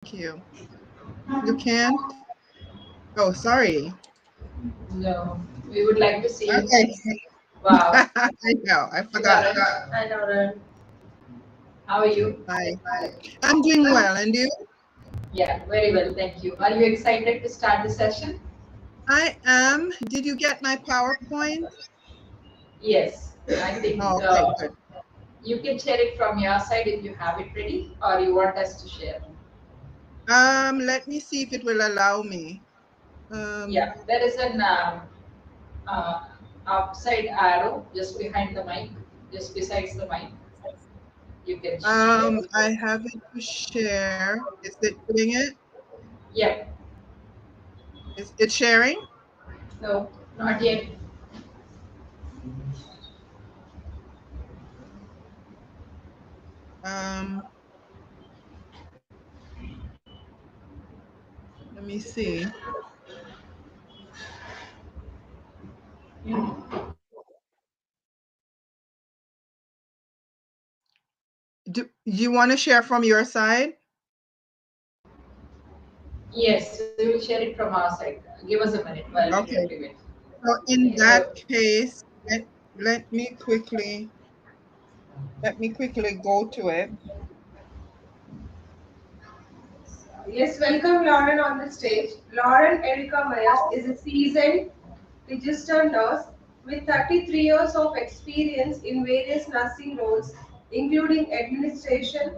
you. You can't? Oh, sorry. No, we would like to see you. Okay. Wow. I know. I forgot. Lauren, hi Lauren. How are you? Hi. I'm doing well. And you? Yeah, very well, thank you. Are you excited to start the session? I am. Did you get my PowerPoint? Yes, I think Oh, okay, good. you can share it from your side if you have it ready, or you want us to share. Let me see if it will allow me. Yeah, there is an uh, upside arrow just behind the mic, just besides the mic. You can share. I have it to share. Is it doing it? Yeah, Is it sharing? no, not yet. Um, let me see. Do you want to share from your side? Yes, we will share it from our side. Give us a minute while we Okay. activate. So in that case, let me quickly go to it. Yes, welcome Lauren on the stage. Lauren Erica Myers is a seasoned registered nurse with 33 years of experience in various nursing roles, including administration,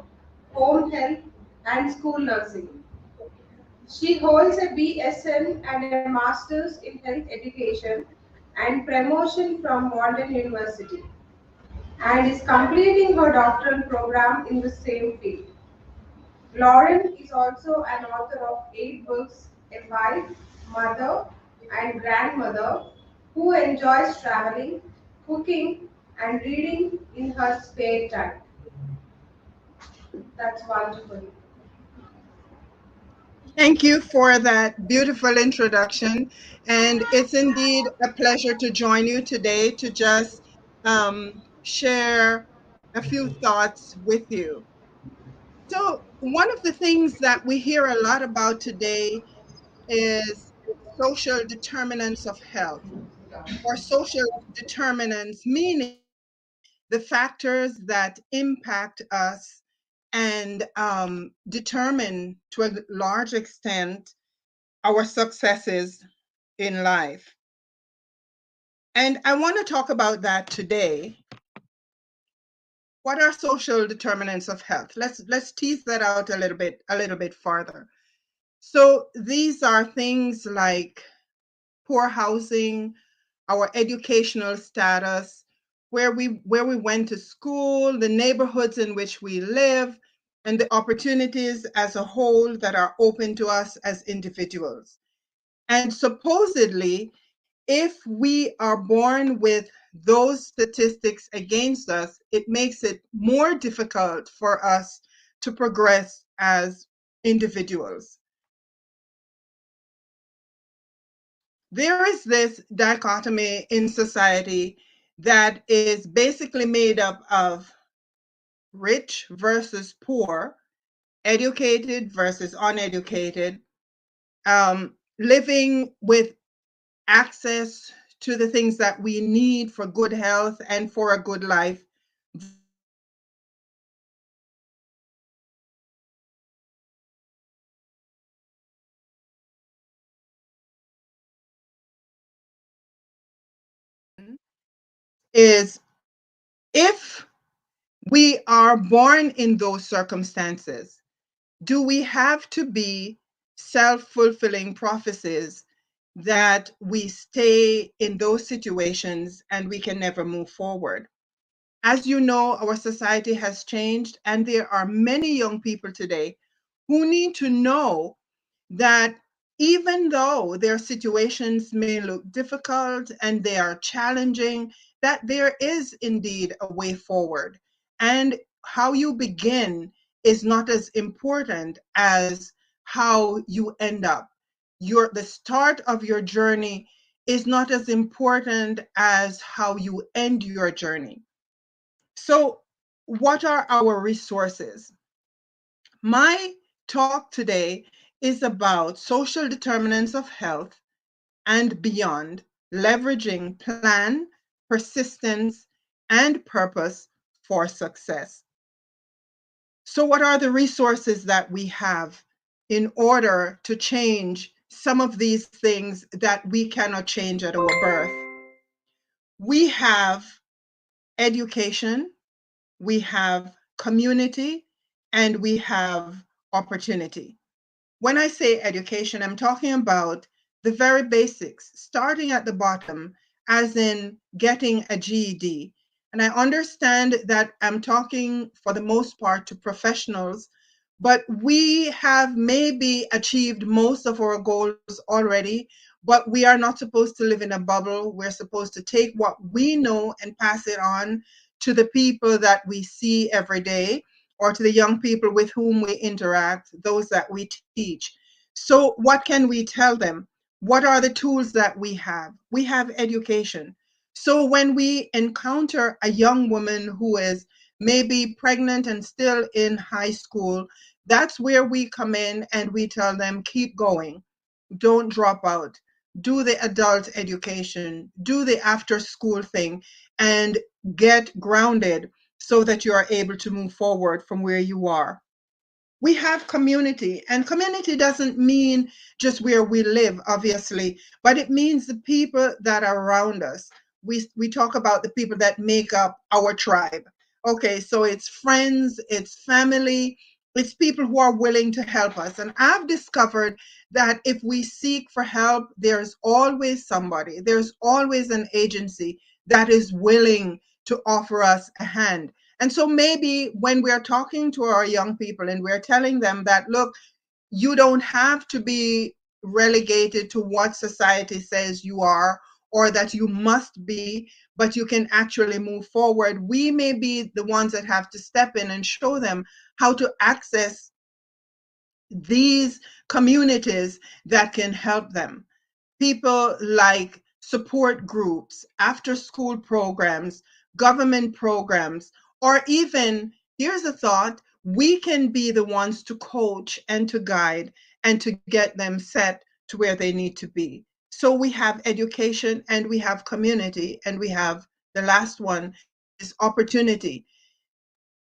home health, and school nursing. She holds a BSN and a Master's in Health Education and Promotion from Walden University, and is completing her doctoral program in the same field. Lauren is also an author of 8 books, a wife, mother, and grandmother who enjoys traveling, cooking, and reading in her spare time. That's wonderful. Thank you for that beautiful introduction. And it's indeed a pleasure to join you today to just share a few thoughts with you. So, one of the things that we hear a lot about today is social determinants of health, or social determinants, meaning the factors that impact us and determine to a large extent our successes in life. And I want to talk about that today. What are social determinants of health? Let's tease that out a little bit farther. So these are things like poor housing, our educational status, where we went to school, the neighborhoods in which we live, and the opportunities as a whole that are open to us as individuals. And supposedly, if we are born with those statistics against us, it makes it more difficult for us to progress as individuals. There is this dichotomy in society that is basically made up of rich versus poor, educated versus uneducated, living with access to the things that we need for good health and for a good life. Is if we are born in those circumstances, do we have to be self-fulfilling prophecies that we stay in those situations and we can never move forward? As you know, our society has changed, and there are many young people today who need to know that even though their situations may look difficult and they are challenging, that there is indeed a way forward. And how you begin is not as important as how you end up. The start of your journey is not as important as how you end your journey. So, what are our resources? My talk today is about social determinants of health and beyond, leveraging plan, persistence, and purpose for success. So, what are the resources that we have in order to change some of these things that we cannot change at our birth? We have education, we have community, and we have opportunity. When I say education, I'm talking about the very basics, starting at the bottom, as in getting a GED. And I understand that I'm talking for the most part to professionals, but we have maybe achieved most of our goals already, but we are not supposed to live in a bubble. We're supposed to take what we know and pass it on to the people that we see every day, or to the young people with whom we interact, those that we teach. So, what can we tell them? What are the tools that we have? We have education. So, when we encounter a young woman who is maybe pregnant and still in high school, that's where we come in and we tell them, keep going, don't drop out, do the adult education, do the after school thing, and get grounded so that you are able to move forward from where you are. We have community, and community doesn't mean just where we live, obviously, but it means the people that are around us. We talk about the people that make up our tribe. Okay, so it's friends, it's family, it's people who are willing to help us. And I've discovered that if we seek for help, there's always somebody, there's always an agency that is willing to offer us a hand. And so maybe when we're talking to our young people and we're telling them that, look, you don't have to be relegated to what society says you are or that you must be, but you can actually move forward. We may be the ones that have to step in and show them how to access these communities that can help them. People like support groups, after school programs, government programs, or even, here's a thought, we can be the ones to coach and to guide and to get them set to where they need to be. So we have education and we have community and we have the last one is opportunity.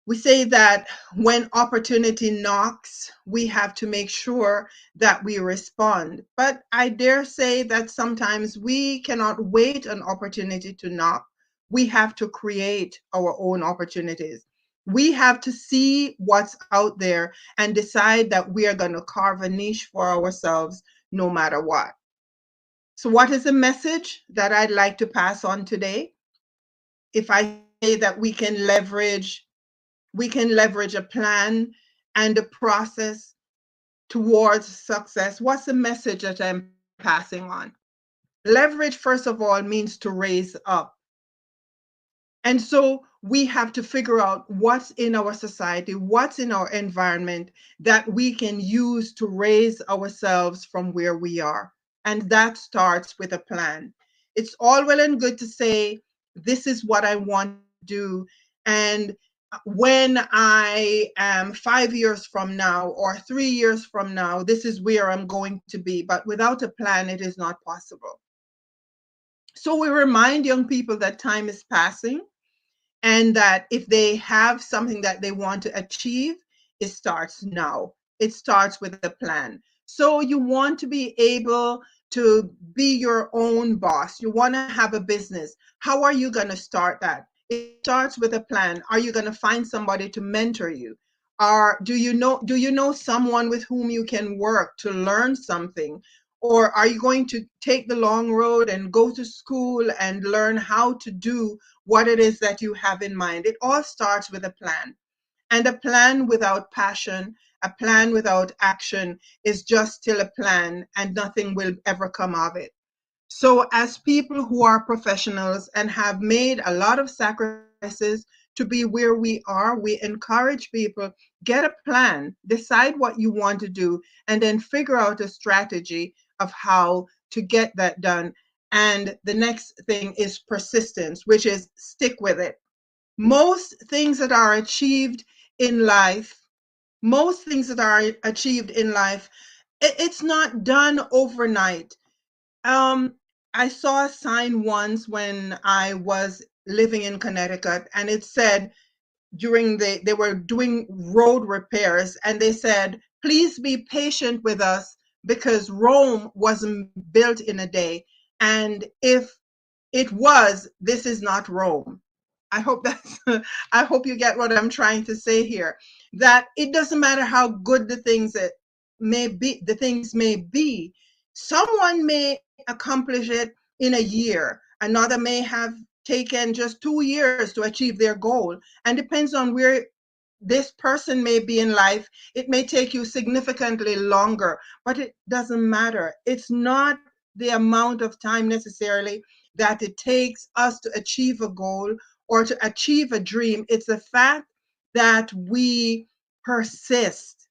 We say that when opportunity knocks, we have to make sure that we respond. But I dare say that sometimes we cannot wait an opportunity to knock. We have to create our own opportunities. We have to see what's out there and decide that we are going to carve a niche for ourselves no matter what. So, what is the message that I'd like to pass on today? If I say that we can leverage a plan and a process towards success. What's the message that I'm passing on? Leverage, first of all, means to raise up. And so we have to figure out what's in our society, what's in our environment that we can use to raise ourselves from where we are. And that starts with a plan. It's all well and good to say, this is what I want to do. And when I am 5 years from now or 3 years from now, this is where I'm going to be. But without a plan, it is not possible. So we remind young people that time is passing and that if they have something that they want to achieve, it starts now. It starts with a plan. So you want to be able to be your own boss. You want to have a business. How are you going to start that? It starts with a plan. Are you going to find somebody to mentor you? Or do you know someone with whom you can work to learn something? Or are you going to take the long road and go to school and learn how to do what it is that you have in mind? It all starts with a plan. And a plan without passion, a plan without action is just still a plan and nothing will ever come of it. So, as people who are professionals and have made a lot of sacrifices to be where we are, we encourage people, get a plan, decide what you want to do, and then figure out a strategy of how to get that done. And the next thing is persistence, which is stick with it. Most things that are achieved in life, most things that are achieved in life, it's not done overnight. Um, I saw a sign once when I was living in Connecticut, and it said during they were doing road repairs, and they said, "Please be patient with us because Rome wasn't built in a day, and if it was, this is not Rome." I hope that's I hope you get what I'm trying to say here. That it doesn't matter how good the things may be. Someone may accomplish it in a year. Another may have taken just 2 years to achieve their goal. And depends on where this person may be in life, it may take you significantly longer, but it doesn't matter. It's not the amount of time necessarily that it takes us to achieve a goal or to achieve a dream. It's the fact that we persist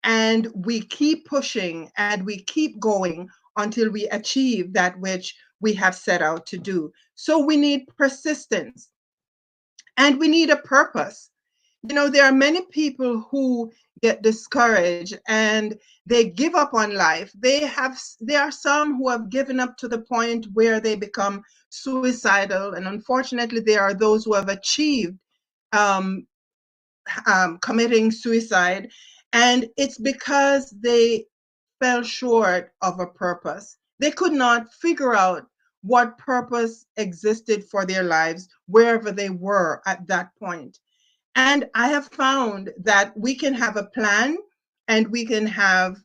and we keep pushing and we keep going until we achieve that which we have set out to do. So we need persistence and we need a purpose. There are many people who get discouraged and they give up on life. There are some who have given up to the point where they become suicidal, and unfortunately, there are those who have achieved um, committing suicide, and it's because they fell short of a purpose. They could not figure out what purpose existed for their lives wherever they were at that point. And I have found that we can have a plan and we can have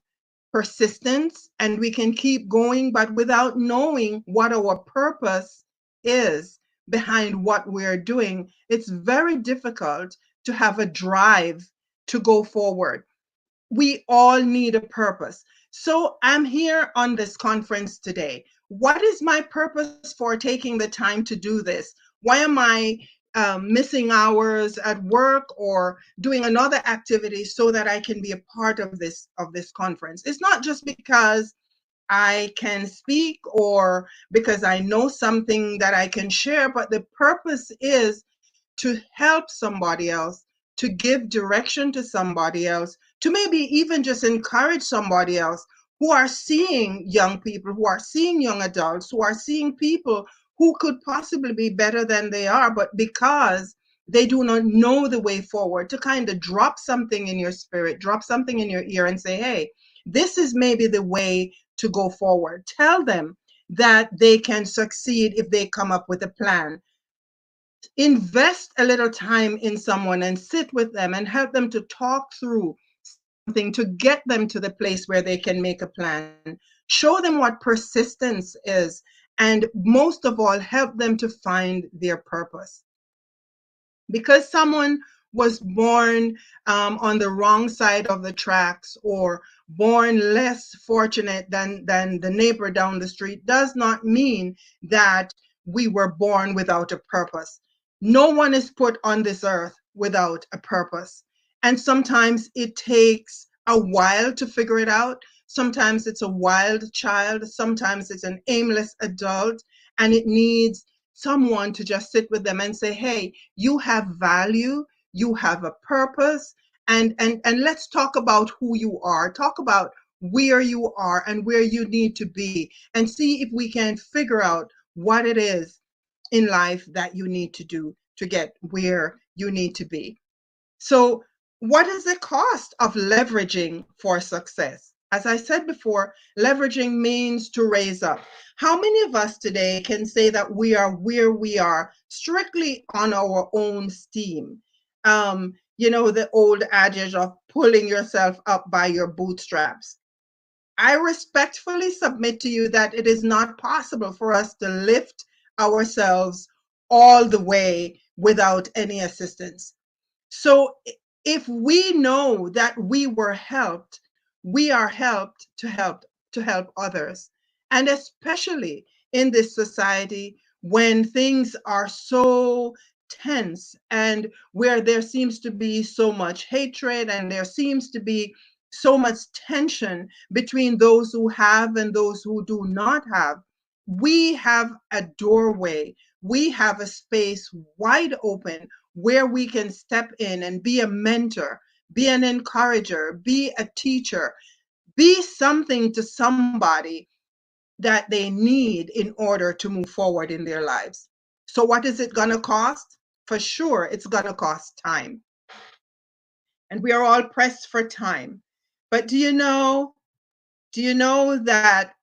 persistence and we can keep going, but without knowing what our purpose is behind what we're doing, it's very difficult to have a drive to go forward. We all need a purpose. So I'm here on this conference today. What is my purpose for taking the time to do this? Why am I missing hours at work or doing another activity so that I can be a part of this conference? It's not just because I can speak or because I know something that I can share, but the purpose is to help somebody else, to give direction to somebody else, to maybe even just encourage somebody else who are seeing young people, who are seeing young adults, who are seeing people who could possibly be better than they are, but because they do not know the way forward, to kind of drop something in your spirit, drop something in your ear and say, hey, this is maybe the way to go forward. Tell them that they can succeed if they come up with a plan. Invest a little time in someone and sit with them and help them to talk through something to get them to the place where they can make a plan. Show them what persistence is, and most of all, help them to find their purpose. Because someone was born on the wrong side of the tracks or born less fortunate than the neighbor down the street does not mean that we were born without a purpose. No one is put on this earth without a purpose. And sometimes it takes a while to figure it out. Sometimes it's a wild child. Sometimes it's an aimless adult. And it needs someone to just sit with them and say, hey, you have value, you have a purpose, and let's talk about who you are. Talk about where you are and where you need to be, and see if we can figure out what it is in life that you need to do to get where you need to be. So, what is the cost of leveraging for success? As I said before, leveraging means to raise up. How many of us today can say that we are where we are strictly on our own steam? The old adage of pulling yourself up by your bootstraps. I respectfully submit to you that it is not possible for us to lift ourselves all the way without any assistance. So if we know that we were helped, we are helped to help others. And especially in this society when things are so tense and where there seems to be so much hatred and there seems to be so much tension between those who have and those who do not have, we have a doorway, we have a space wide open where we can step in and be a mentor, be an encourager, be a teacher, be something to somebody that they need in order to move forward in their lives. So, what is it going to cost? For sure, it's going to cost time. And we are all pressed for time. But do you know that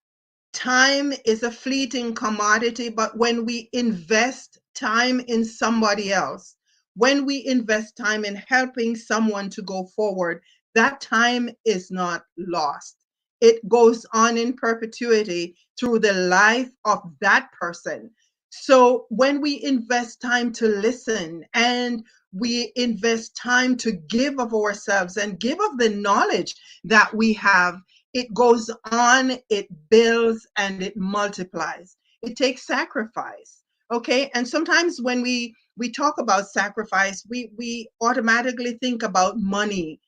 time is a fleeting commodity, but when we invest time in somebody else, when we invest time in helping someone to go forward, that time is not lost. It goes on in perpetuity through the life of that person. So when we invest time to listen and we invest time to give of ourselves and give of the knowledge that we have, it goes on, it builds, and it multiplies. It takes sacrifice. Okay. And sometimes when we talk about sacrifice, we automatically think about money,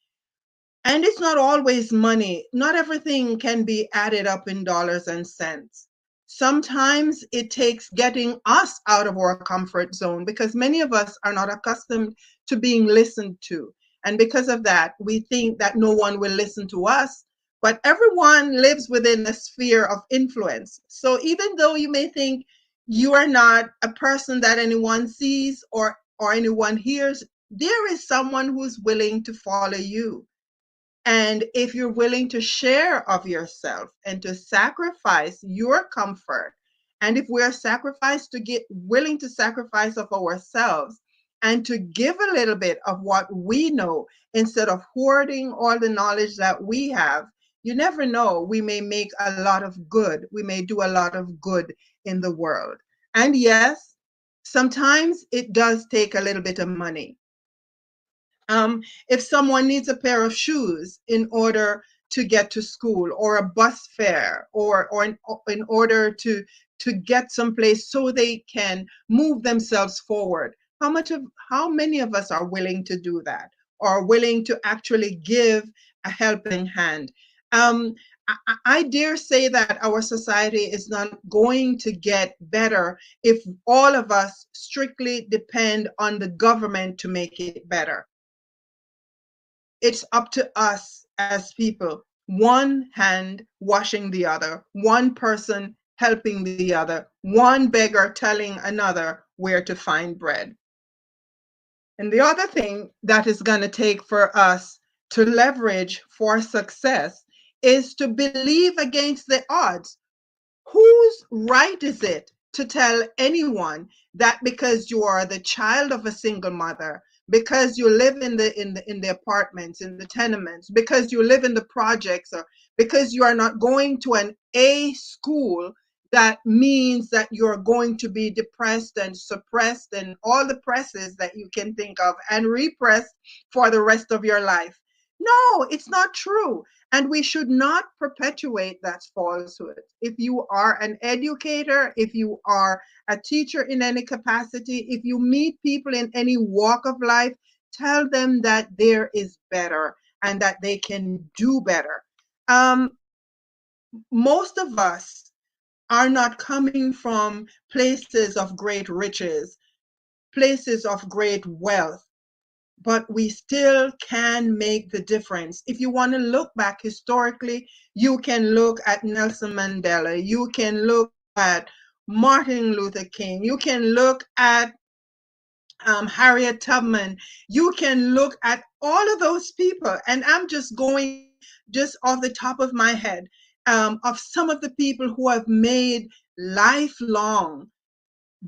and it's not always money. Not everything can be added up in dollars and cents. Sometimes it takes getting us out of our comfort zone, because many of us are not accustomed to being listened to. And because of that, we think that no one will listen to us. But everyone lives within a sphere of influence. So even though you may think you are not a person that anyone sees or anyone hears, there is someone who's willing to follow you. And if you're willing to share of yourself and to sacrifice your comfort, and if we're sacrificed to get willing to sacrifice of ourselves and to give a little bit of what we know instead of hoarding all the knowledge that we have, you never know. We may make a lot of good. We may do a lot of good in the world. And yes, sometimes it does take a little bit of money. If someone needs a pair of shoes in order to get to school, or a bus fare, or in order to get someplace so they can move themselves forward, how many of us are willing to do that, or willing to actually give a helping hand? Um, I dare say that our society is not going to get better if all of us strictly depend on the government to make it better. It's up to us as people, one hand washing the other, one person helping the other, one beggar telling another where to find bread. And the other thing that is going to take for us to leverage for success is to believe against the odds. Whose right is it to tell anyone that because you are the child of a single mother, because you live in the apartments, in the tenements, because you live in the projects, or because you are not going to an A school, that means that you're going to be depressed and suppressed and all the presses that you can think of and repressed for the rest of your life? No, it's not true. And we should not perpetuate that falsehood. If you are an educator, if you are a teacher in any capacity, if you meet people in any walk of life, tell them that there is better and that they can do better. Um, Most of us are not coming from places of great riches, places of great wealth, but we still can make the difference. If you want to look back historically, you can look at Nelson Mandela, you can look at Martin Luther King, you can look at Harriet Tubman, you can look at all of those people. And I'm just going just off the top of my head of some of the people who have made lifelong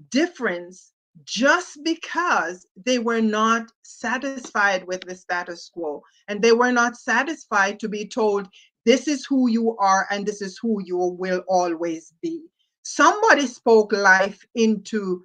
difference just because they were not satisfied with the status quo, and they were not satisfied to be told this is who you are and this is who you will always be. Somebody spoke life into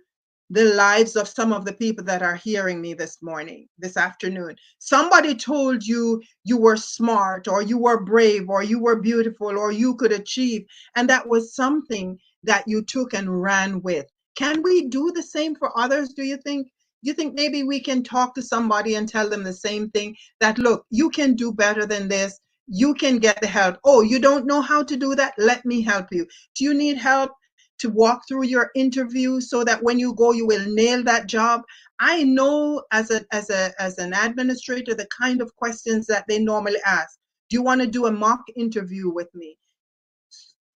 the lives of some of the people that are hearing me this morning, this afternoon. Somebody told you you were smart, or you were brave, or you were beautiful, or you could achieve, and that was something that you took and ran with. Can we do the same for others, do you think? Do you think maybe we can talk to somebody and tell them the same thing, that look, you can do better than this, you can get the help. Oh, you don't know how to do that? Let me help you. Do you need help to walk through your interview so that when you go, you will nail that job. I know as an administrator the kind of questions that they normally ask. Do you want to do a mock interview with me?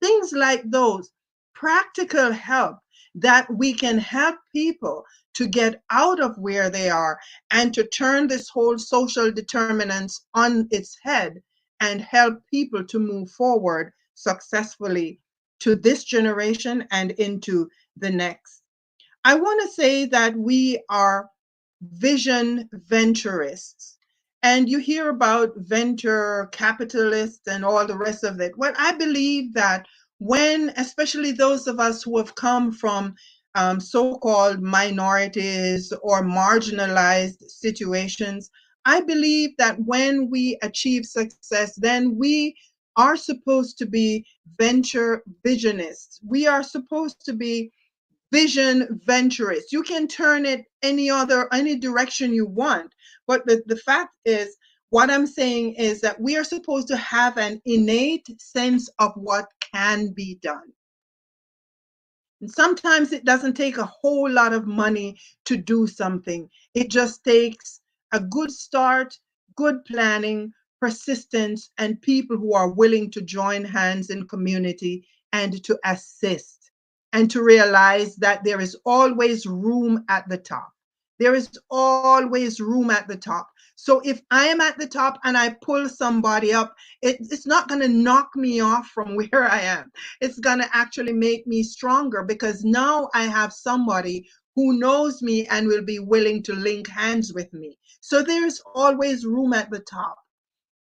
Things like those, practical help that we can help people to get out of where they are and to turn this whole social determinants on its head and help people to move forward successfully to this generation and into the next. I want to say that we are vision venturists. And you hear about venture capitalists and all the rest of it. Well, I believe that when, especially those of us who have come from so called minorities or marginalized situations, I believe that when we achieve success, then we are supposed to be venture visionists. We are supposed to be vision venturists. You can turn it any direction you want. But the fact is, what I'm saying is that we are supposed to have an innate sense of what can be done. And sometimes it doesn't take a whole lot of money to do something. It just takes a good start, good planning, persistence, and people who are willing to join hands in community and to assist and to realize that there is always room at the top. There is always room at the top. So if I am at the top and I pull somebody up, it's not going to knock me off from where I am. It's going to actually make me stronger because now I have somebody who knows me and will be willing to link hands with me. So there's always room at the top.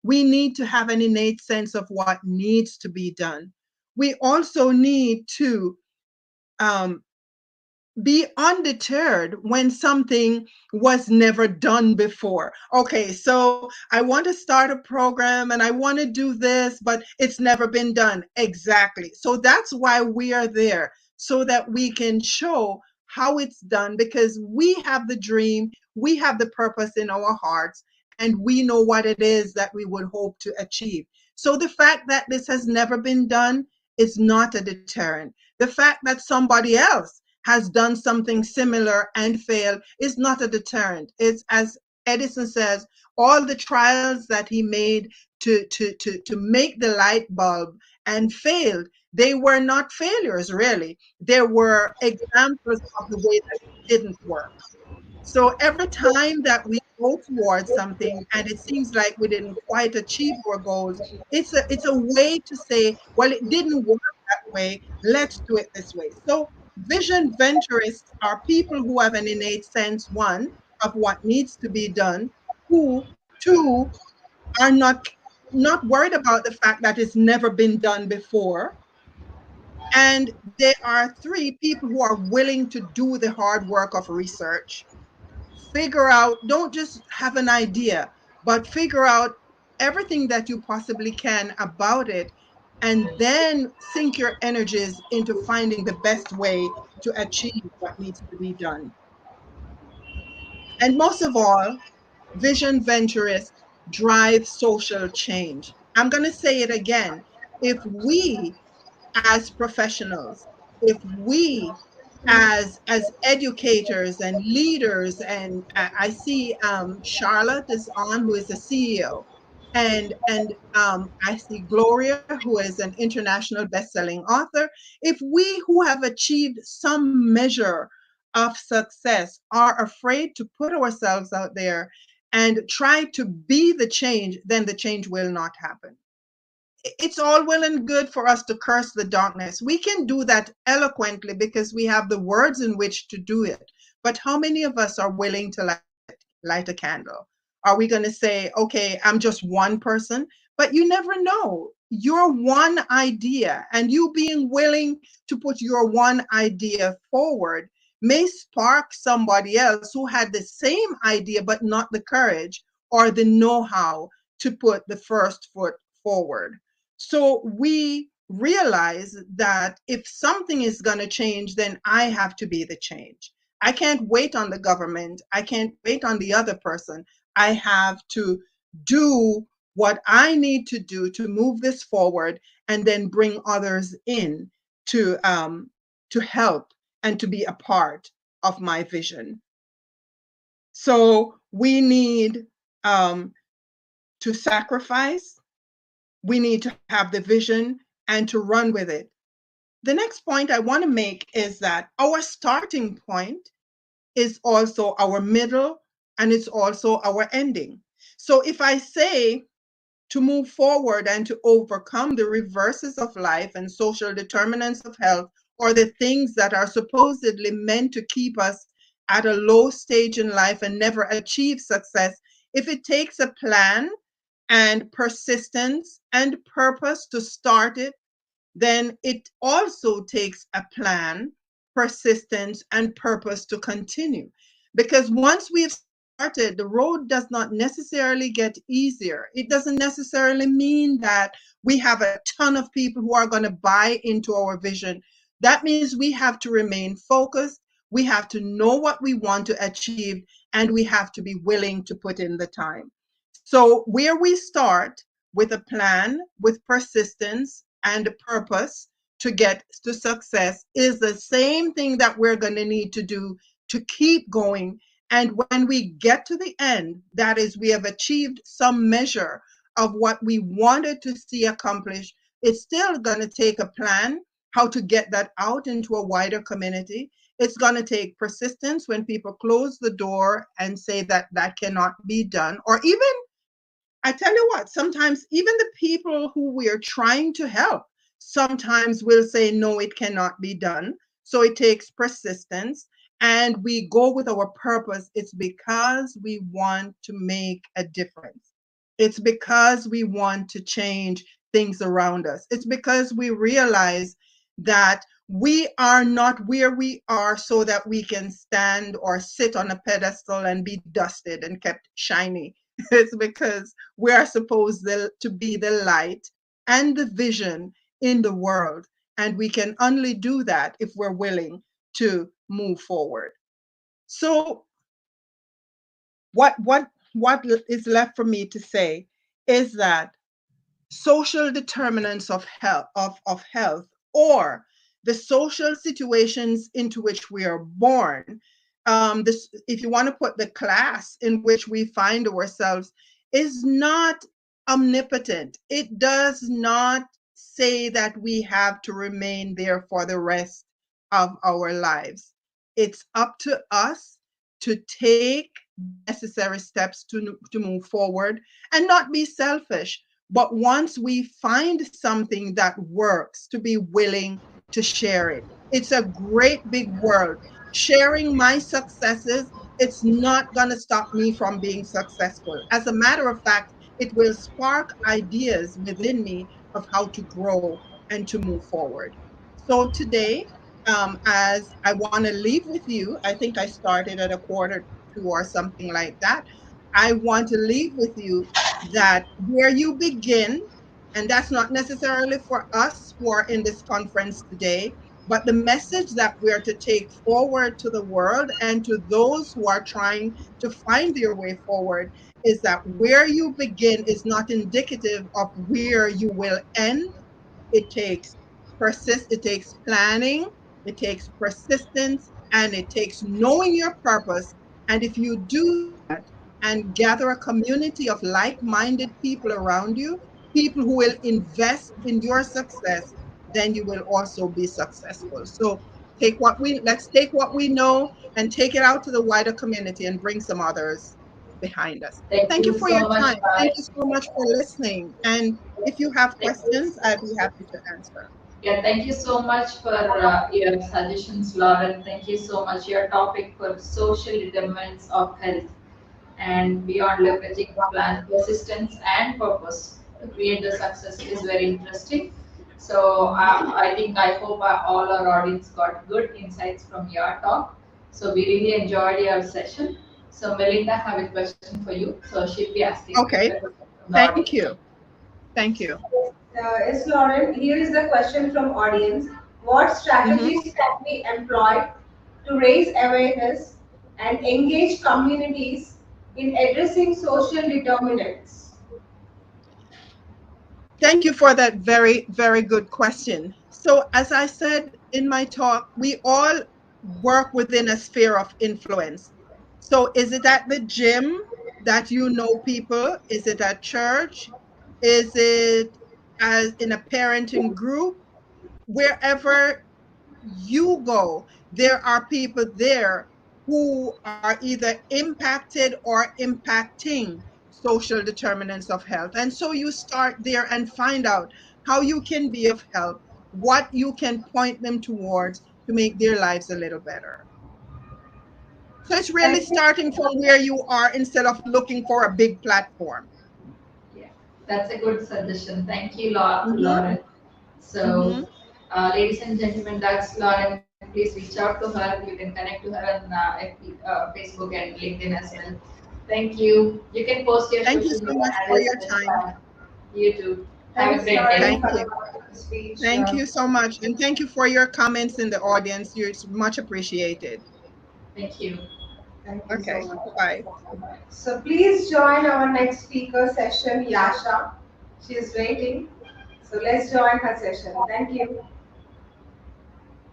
We need to have an innate sense of what needs to be done. We also need to um, be undeterred when something was never done before. Okay, so I want to start a program and I want to do this, but it's never been done. Exactly. So that's why we are there, so that we can show how it's done because we have the dream, we have the purpose in our hearts, and we know what it is that we would hope to achieve. So the fact that this has never been done is not a deterrent. The fact that somebody else has done something similar and failed is not a deterrent. It's as Edison says, all the trials that he made to make the light bulb and failed, they were not failures really. They were examples of the way that it didn't work. So every time that we go towards something and it seems like we didn't quite achieve our goals, it's a way to say, well, it didn't work that way. Let's do it this way. So vision venturists are people who have an innate sense, one, of what needs to be done, who, two, are not worried about the fact that it's never been done before. And there are three, people who are willing to do the hard work of research, figure out, don't just have an idea, but figure out everything that you possibly can about it, and then sink your energies into finding the best way to achieve what needs to be done. And most of all, vision venturists drive social change. I'm going to say it again. If we as professionals, if we as educators and leaders, and I see Charlotte is on, who is a CEO, and I see Gloria, who is an international best-selling author. If we who have achieved some measure of success are afraid to put ourselves out there and try to be the change, then the change will not happen. It's all well and good for us to curse the darkness. We can do that eloquently because we have the words in which to do it. But how many of us are willing to light a candle? Are we going to say, okay, I'm just one person? But you never know. Your one idea and you being willing to put your one idea forward may spark somebody else who had the same idea but not the courage or the know how to put the first foot forward. So we realize that if something is going to change, then I have to be the change. I can't wait on the government. I can't wait on the other person. I have to do what I need to do to move this forward and then bring others in to to help and to be a part of my vision. So we need to sacrifice, we need to have the vision and to run with it. The next point I want to make is that our starting point is also our middle and it's also our ending. So if I say to move forward and to overcome the reverses of life and social determinants of health, or the things that are supposedly meant to keep us at a low stage in life and never achieve success, if it takes a plan and persistence and purpose to start it, then it also takes a plan, persistence, and purpose to continue. Because once we've started, the road does not necessarily get easier. It doesn't necessarily mean that we have a ton of people who are going to buy into our vision. That means we have to remain focused, we have to know what we want to achieve, and we have to be willing to put in the time. So, where we start with a plan, with persistence and a purpose to get to success, is the same thing that we're going to need to do to keep going. And when we get to the end, that is, we have achieved some measure of what we wanted to see accomplished, it's still going to take a plan how to get that out into a wider community. It's going to take persistence when people close the door and say that that cannot be done, or even, I tell you what, sometimes even the people who we are trying to help sometimes will say, no, it cannot be done. So it takes persistence and we go with our purpose. It's because we want to make a difference. It's because we want to change things around us. It's because we realize that we are not where we are so that we can stand or sit on a pedestal and be dusted and kept shiny. It's because we are supposed to be the light and the vision in the world. And we can only do that if we're willing to move forward. So what is left for me to say is that social determinants of health, or the social situations into which we are born, this, if you want to put the class in which we find ourselves, is not omnipotent. It does not say that we have to remain there for the rest of our lives. It's up to us to take the necessary steps to move forward and not be selfish. But once we find something that works, to be willing to share it. It's a great big world. Sharing my successes, it's not going to stop me from being successful. As a matter of fact, it will spark ideas within me of how to grow and to move forward. So today, as I want to leave with you, I think I started at a quarter to or something like that. I want to leave with you that where you begin, and that's not necessarily for us who are in this conference today, but the message that we are to take forward to the world and to those who are trying to find their way forward is that where you begin is not indicative of where you will end. It takes planning, it takes persistence, and it takes knowing your purpose. And if you do that and gather a community of like-minded people around you, people who will invest in your success, then you will also be successful. So let's take what we know and take it out to the wider community and bring some others behind us. Thank Thank you you for your so much, time. Thank Lauren. you so much for listening. And if you have Thank you. questions, I'd be happy to answer. Yeah, thank you so much for your suggestions, Lauren. Thank you so much. Your topic for social determinants of health and beyond leveraging plan persistence and purpose to create the success is very interesting. So I hope all our audience got good insights from your talk. So we really enjoyed your session. So Melinda have a question for you. So she'll be asking the Okay. question from the Thank audience. you. Thank you. Yes, Lauren, here is the question from audience. What Mhm. strategies can be employed to raise awareness and engage communities in addressing social determinants? Thank you for that very, very good question. So, as I said in my talk, we all work within a sphere of influence. So, is it at the gym that you know people? Is it at church? Is it as in a parenting group? Wherever you go, there are people there who are either impacted or impacting social determinants of health. And so you start there and find out how you can be of help, what you can point them towards to make their lives a little better. So it's really Thank you. starting from where you are instead of looking for a big platform. Yeah, that's a good suggestion. Thank you, Hmm. Lauren. So, Hmm. ladies and gentlemen, that's Lauren. Please reach out to her. You can connect to her on Facebook and LinkedIn as well. Thank you. You can post your Thank you social so media much for handles your in the time. chat. You too. Have a Thanks, great Lauren, day. Thank for you. the wonderful speech. Thank you so much. And thank you for your comments in the audience. You're much appreciated. Thank you. Thank you so Okay. much. Bye. So please join our next speaker session, Yasha. She is waiting. So let's join her session. Thank you.